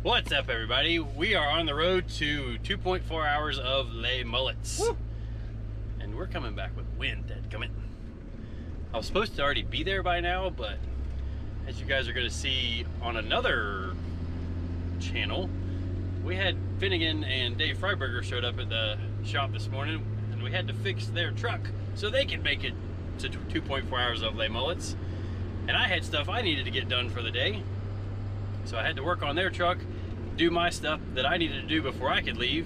What's up, everybody? We are on the road to 2.4 hours of LeMullets. Woo! And we're coming back with wind, dadgummit. I was supposed to already be there by now, but as you guys are going to see on another channel, we had Finnegan and Dave Freiberger showed up at the shop this morning, and we had to fix their truck so they could make it to 2.4 hours of LeMullets. And I had stuff I needed to get done for the day, so I had to work on their truck, do my stuff that I needed to do before I could leave,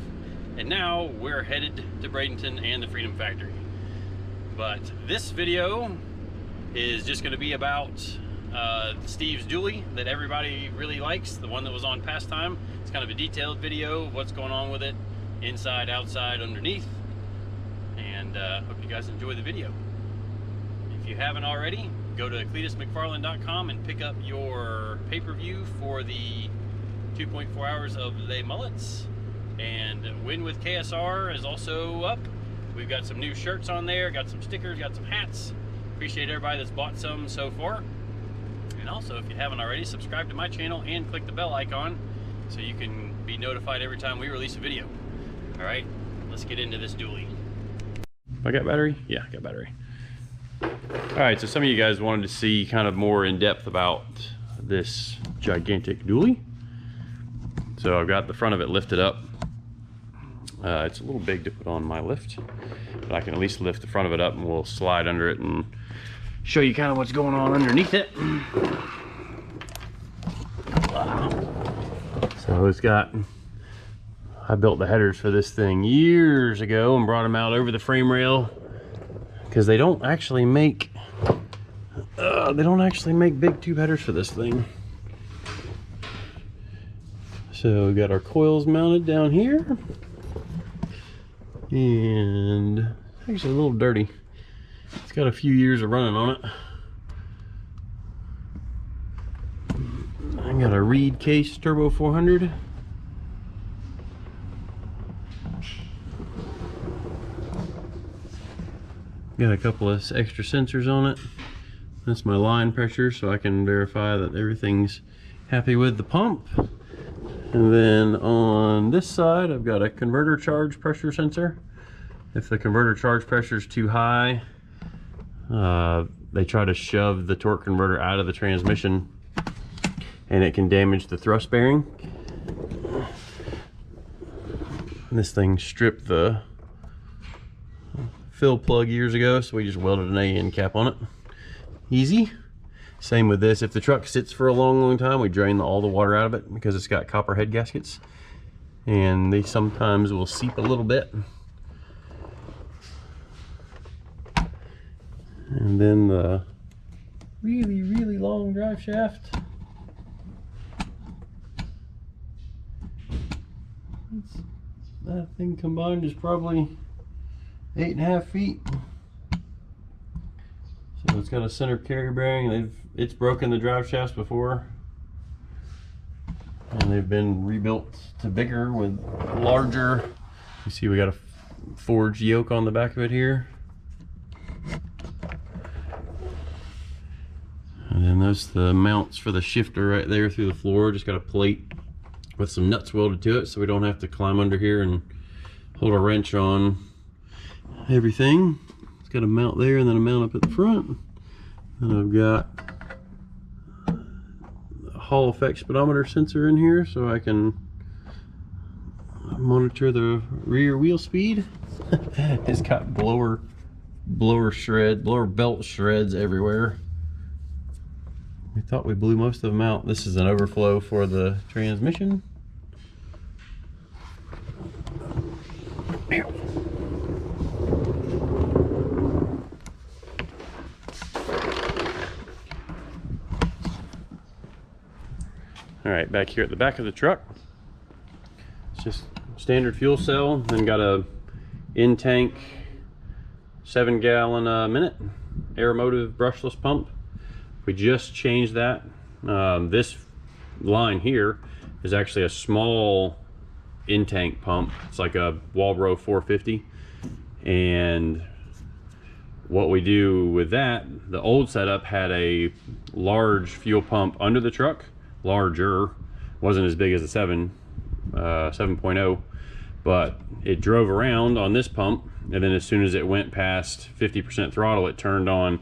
and now we're headed to Bradenton and the Freedom Factory. But this video is just going to be about Steve's dually that everybody really likes, the one that was on Pastime. It's kind of a detailed video of what's going on with it, inside, outside, underneath, and hope you guys enjoy the video. If you haven't already, go to cletusmcfarland.com and pick up your pay-per-view for the 2.4 hours of LeMullets. And Win with KSR is also up. We've got some new shirts on there, got some stickers, got some hats. Appreciate everybody that's bought some so far. And also, if you haven't already, subscribe to my channel and click the bell icon so you can be notified every time we release a video. All right, let's get into this dually. I got battery? Yeah, I got battery. All right, so some of you guys wanted to see kind of more in depth about this gigantic dually. So I've got the front of it lifted up. It's a little big to put on my lift, but I can at least lift the front of it up and we'll slide under it and show you kind of what's going on underneath it. So it's got, I built the headers for this thing years ago and brought them out over the frame rail because they don't actually make big tube headers for this thing. So we got our coils mounted down here, and actually a little dirty. It's got a few years of running on it. I got a Reed Case Turbo 400. Got a couple of extra sensors on it. That's my line pressure, so I can verify that everything's happy with the pump. And then on this side, I've got a converter charge pressure sensor. If the converter charge pressure is too high, they try to shove the torque converter out of the transmission, and it can damage the thrust bearing. This thing stripped the fill plug years ago, so we just welded an A-end cap on it. Easy. Same with this. If the truck sits for a long time, we drain all the water out of it because it's got copper head gaskets, and they sometimes will seep a little bit. And then the really long drive shaft. That thing combined is probably 8.5 feet. So it's got a center carry bearing. It's broken the drive shafts before, and they've been rebuilt to bigger with larger. You see we got a forged yoke on the back of it here. And then there's the mounts for the shifter right there through the floor. Just got a plate with some nuts welded to it so we don't have to climb under here and hold a wrench on everything. It's got a mount there and then a mount up at the front. And I've got a Hall effect speedometer sensor in here so I can monitor the rear wheel speed. It's got blower belt shreds everywhere. We thought we blew most of them out. This is an overflow for the transmission. All right, back here at the back of the truck, it's just standard fuel cell, then got a in-tank 7-gallon a minute Aeromotive brushless pump. We just changed that. This line here is actually a small in-tank pump. It's like a Walbro 450, and what we do with that, the old setup had a large fuel pump under the truck, larger, Wasn't as big as the 7.0, but it drove around on this pump, and then as soon as it went past 50% throttle, it turned on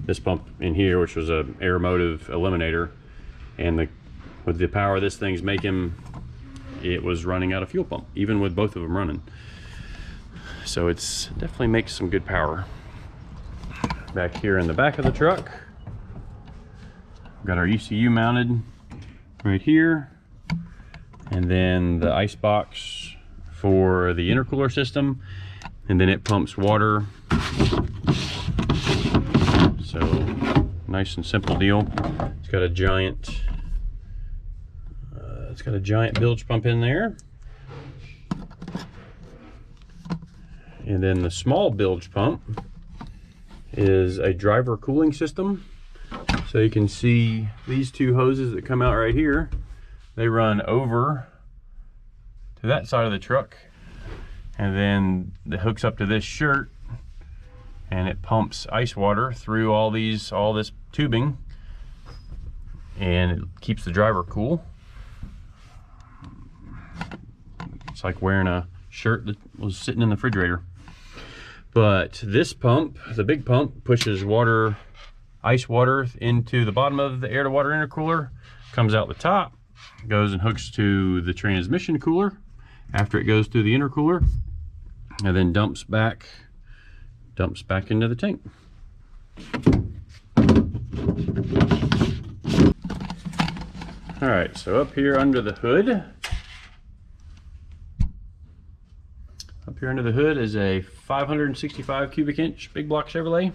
this pump in here, which was a air motive eliminator, and with the power this thing's making, it was running out of fuel pump, even with both of them running. So it's definitely makes some good power. Back here in the back of the truck, we've got our ECU mounted right here, and then the ice box for the intercooler system, and then it pumps water. So nice and simple deal. It's got a giant bilge pump in there, and then the small bilge pump is a driver cooling system. So you can see these two hoses that come out right here, they run over to that side of the truck, and then it hooks up to this shirt, and it pumps ice water through all this tubing, and it keeps the driver cool. It's like wearing a shirt that was sitting in the refrigerator. But this pump, the big pump, pushes ice water into the bottom of the air-to-water intercooler, comes out the top, goes and hooks to the transmission cooler after it goes through the intercooler, and then dumps back into the tank. All right, so up here under the hood, is a 565 cubic inch big block Chevrolet.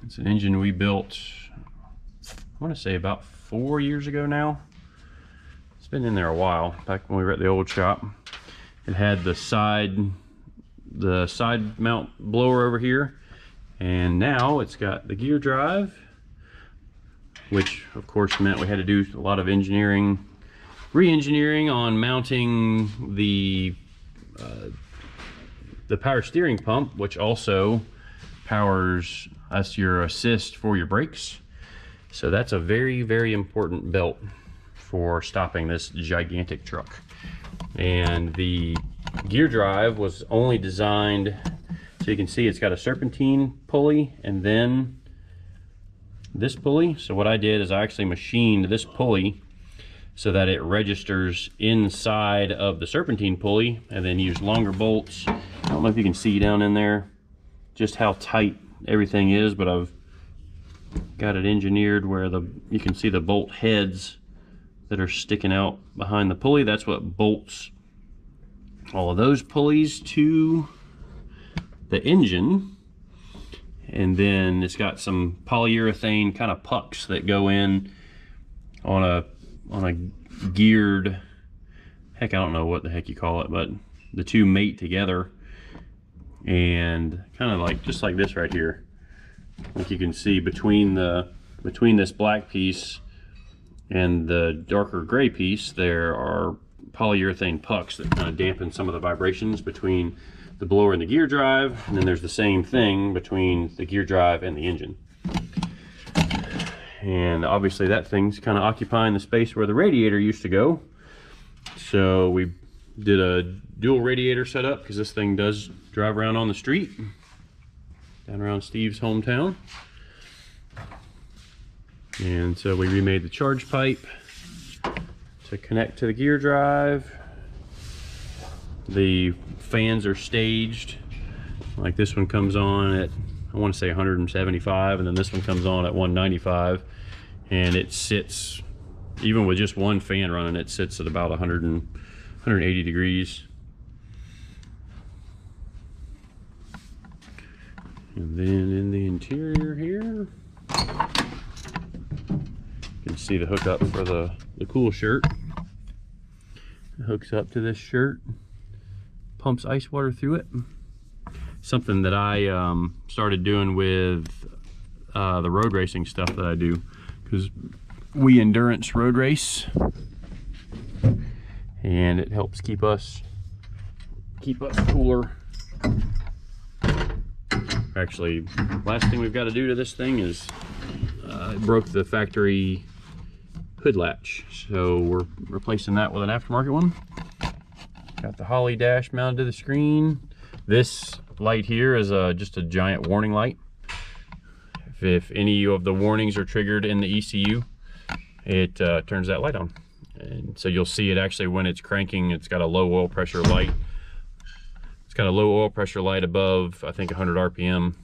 It's an engine we built, I want to say about 4 years ago now. It's been in there a while, back when we were at the old shop. It had the side mount blower over here, and now it's got the gear drive, which of course meant we had to do a lot of re-engineering on mounting the power steering pump, which also powers your assist for your brakes. So that's a very, very important belt for stopping this gigantic truck. And the gear drive was only designed, so you can see it's got a serpentine pulley and then this pulley. So what I did is I actually machined this pulley so that it registers inside of the serpentine pulley, and then use longer bolts. I don't know if you can see down in there just how tight everything is, but I've got it engineered where you can see the bolt heads that are sticking out behind the pulley. That's what bolts all of those pulleys to the engine. And then it's got some polyurethane kind of pucks that go in on a geared, heck, I don't know what the heck you call it, but the two mate together, and kind of like just like this right here. Like you can see between this black piece and the darker gray piece, there are polyurethane pucks that kind of dampen some of the vibrations between the blower and the gear drive, and then there's the same thing between the gear drive and the engine. And obviously that thing's kind of occupying the space where the radiator used to go, so we did a dual radiator setup because this thing does drive around on the street down around Steve's hometown. And so we remade the charge pipe to connect to the gear drive. The fans are staged, like this one comes on at, I want to say 175, and then this one comes on at 195, and it sits, even with just one fan running, it sits at about 180 degrees. And then in the interior here, you can see the hookup for the cool shirt. It hooks up to this shirt, pumps ice water through it. Something that I started doing with the road racing stuff that I do, because we endurance road race, and it helps keep us cooler. Actually, last thing we've got to do to this thing is it broke the factory hood latch. So we're replacing that with an aftermarket one. Got the Holly dash mounted to the screen. This light here is just a giant warning light. If any of the warnings are triggered in the ECU, it turns that light on. And so you'll see it actually when it's cranking. It's got a low oil pressure light. It's got a low oil pressure light above, I think, 100 RPM.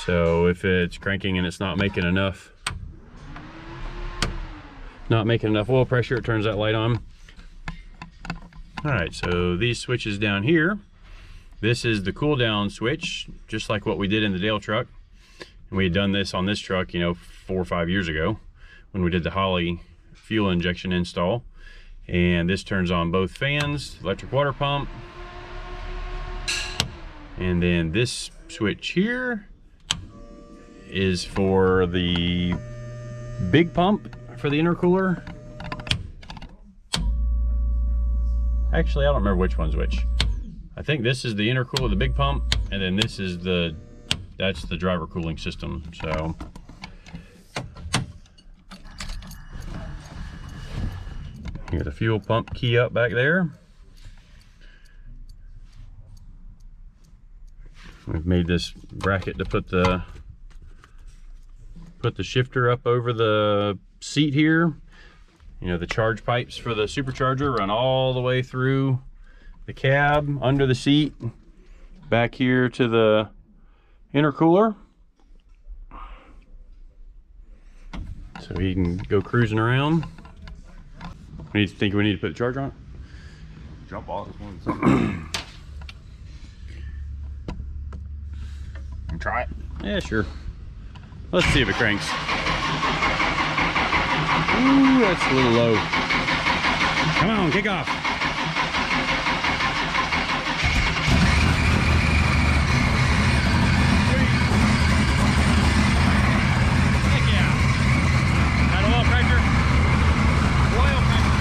So if it's cranking and it's not making enough oil pressure, it turns that light on. All right, so these switches down here, this is the cool down switch, just like what we did in the Dale truck. And we had done this on this truck, you know, 4 or 5 years ago when we did the Holly fuel injection install. And this turns on both fans, electric water pump. And then this switch here is for the big pump for the intercooler. Actually, I don't remember which one's which. I think this is the intercooler, the big pump, and then this is that's the driver cooling system. So here's the fuel pump key up back there. We've made this bracket to put the shifter up over the seat here. You know, the charge pipes for the supercharger run all the way through the cab, under the seat, back here to the intercooler. So he can go cruising around. We think we need to put the charger on it? Jump off this one. And try it. Yeah, sure. Let's see if it cranks. Ooh, that's a little low. Come on, kick off. Heck yeah. Got a oil pressure. Oil pressure.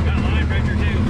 Got line pressure too.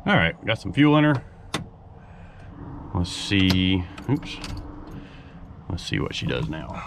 All right, got some fuel in her. Let's see. Oops. Let's see what she does now.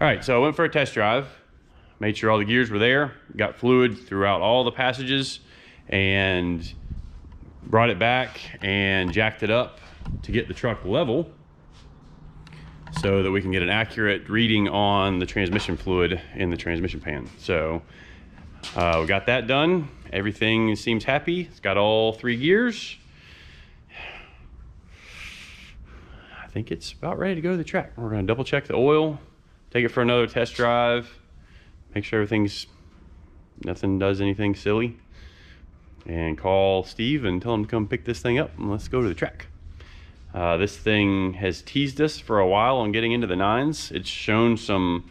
All right, so I went for a test drive, made sure all the gears were there, got fluid throughout all the passages, and brought it back and jacked it up to get the truck level so that we can get an accurate reading on the transmission fluid in the transmission pan. So we got that done. Everything seems happy. It's got all 3 gears. I think it's about ready to go to the track. We're gonna double check the oil, take it for another test drive, make sure nothing does anything silly, and call Steve and tell him to come pick this thing up and let's go to the track. This thing has teased us for a while on getting into the 9s. It's run some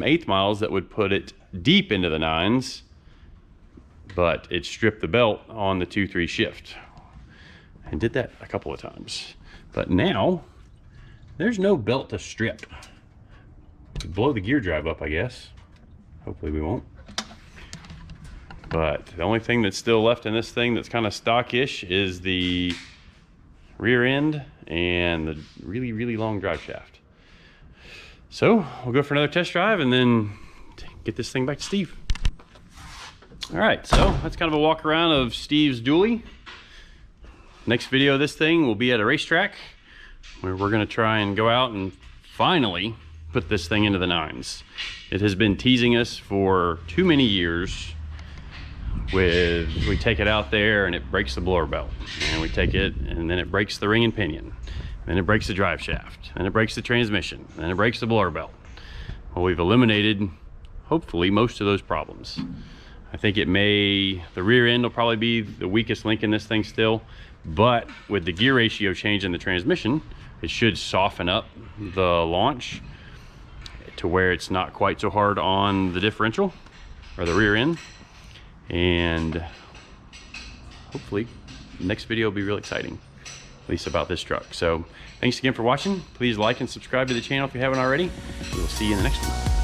1/8 miles that would put it deep into the 9s, but it stripped the belt on the 2-3 shift and did that a couple of times. But now there's no belt to strip. Blow the gear drive up, I guess. Hopefully we won't. But the only thing that's still left in this thing that's kind of stock-ish is the rear end and the really, really long drive shaft. So we'll go for another test drive and then get this thing back to Steve. All right, so that's kind of a walk around of Steve's dually. Next video of this thing will be at a racetrack where we're gonna try and go out and finally put this thing into the nines. It has been teasing us for too many years with, we take it out there and it breaks the blower belt, and we take it and then it breaks the ring and pinion, then it breaks the drive shaft, then it breaks the transmission, then it breaks the blower belt. Well, we've eliminated hopefully most of those problems. I think the rear end will probably be the weakest link in this thing still, but with the gear ratio change in the transmission, it should soften up the launch to where it's not quite so hard on the differential or the rear end. And hopefully next video will be real exciting, at least about this truck. So thanks again for watching. Please like and subscribe to the channel if you haven't already. We will see you in the next one.